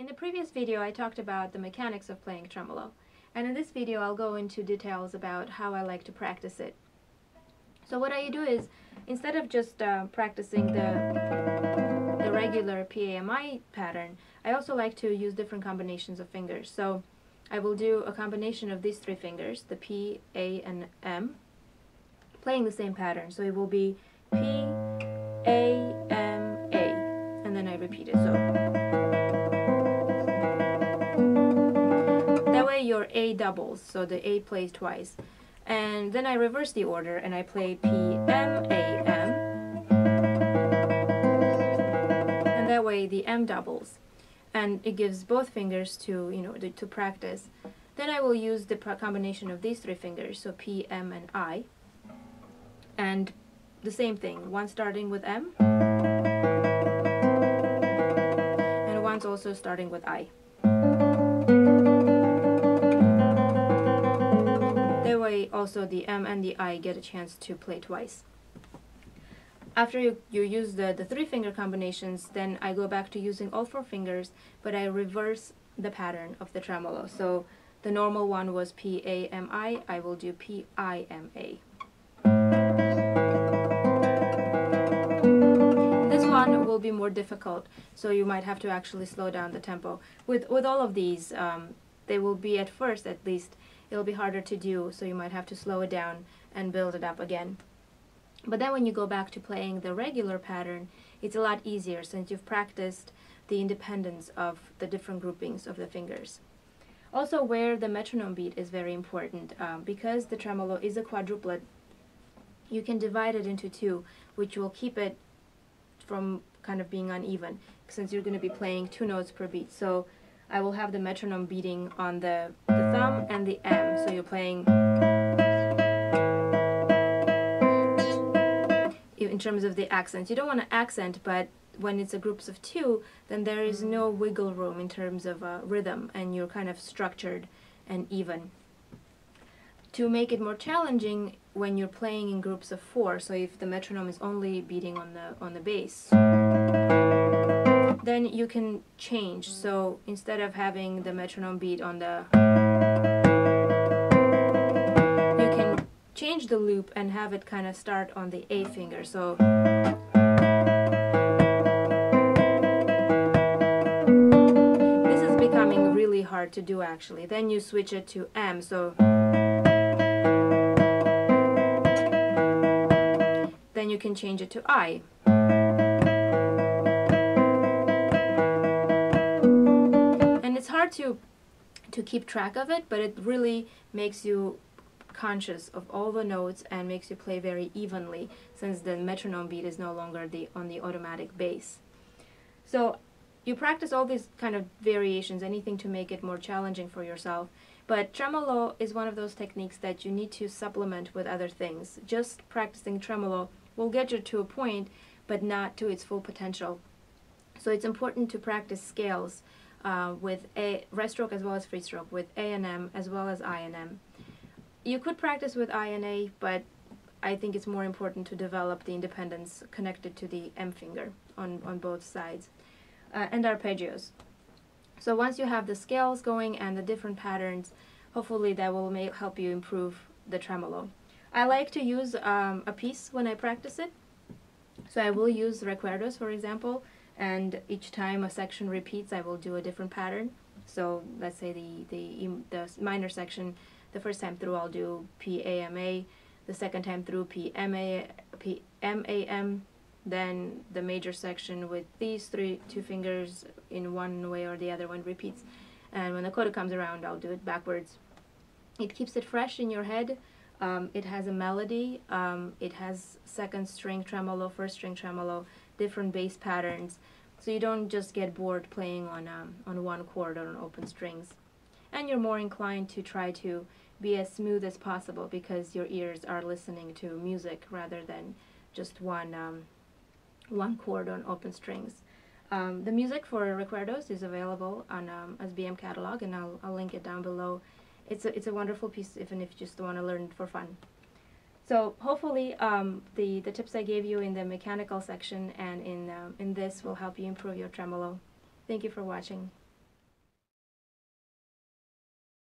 In the previous video, I talked about the mechanics of playing tremolo, and in this video I'll go into details about how I like to practice it. So what I do is, instead of just practicing the regular PAMI pattern, I also like to use different combinations of fingers. So I will do a combination of these three fingers, the P, A, and M, playing the same pattern. So it will be P, A, M, A, and then I repeat it. So that way your A doubles, so the A plays twice. And then I reverse the order and I play P, M, A, M, and that way the M doubles, and it gives both fingers to practice. Then I will use the combination of these three fingers, so P, M, and I, and the same thing, one starting with M and one's also starting with I. That way also the M and the I get a chance to play twice. After you use the three finger combinations, then I go back to using all four fingers, but I reverse the pattern of the tremolo. So the normal one was P, A, M, I will do P, I, M, A. This one will be more difficult, so you might have to actually slow down the tempo. With all of these, they will be, at first at least, it'll be harder to do, so you might have to slow it down and build it up again. But then when you go back to playing the regular pattern, it's a lot easier since you've practiced the independence of the different groupings of the fingers. Also, where the metronome beat is very important. Because the tremolo is a quadruplet, you can divide it into two, which will keep it from kind of being uneven, since you're going to be playing 2 notes per beat. So I will have the metronome beating on the thumb and the M, so you're playing in terms of the accents. You don't want to accent, but when it's a groups of 2, then there is no wiggle room in terms of rhythm, and you're kind of structured and even. To make it more challenging, when you're playing in groups of 4, so if the metronome is only beating on the bass, then you can change. So instead of having the metronome beat on the, you can change the loop and have it kind of start on the A finger. So this is becoming really hard to do actually. Then you switch it to M. So then you can change it to I. And it's hard to keep track of it, but it really makes you conscious of all the notes and makes you play very evenly, since the metronome beat is no longer on the automatic bass. So you practice all these kind of variations, anything to make it more challenging for yourself. But tremolo is one of those techniques that you need to supplement with other things. Just practicing tremolo will get you to a point, but not to its full potential. So it's important to practice scales with a rest stroke as well as free stroke, with A and M as well as I and M. You could practice with I and A, but I think it's more important to develop the independence connected to the M finger on both sides, and arpeggios. So once you have the scales going and the different patterns, hopefully that will help you improve the tremolo. I like to use a piece when I practice it. So I will use Recuerdos, for example, and each time a section repeats, I will do a different pattern. So let's say the minor section, the first time through I'll do P, A, M, A, the second time through P, M, A, M, then the major section with these 2 fingers in one way or the other one repeats. And when the coda comes around, I'll do it backwards. It keeps it fresh in your head. It has a melody. It has second string tremolo, first string tremolo, different bass patterns. So you don't just get bored playing on one chord or on open strings. And you're more inclined to try to be as smooth as possible, because your ears are listening to music rather than just one chord on open strings. The music for Recuerdos is available on SBM Catalog, and I'll link it down below. It's a wonderful piece, even if you just want to learn it for fun. So hopefully the tips I gave you in the mechanical section and in this will help you improve your tremolo. Thank you for watching.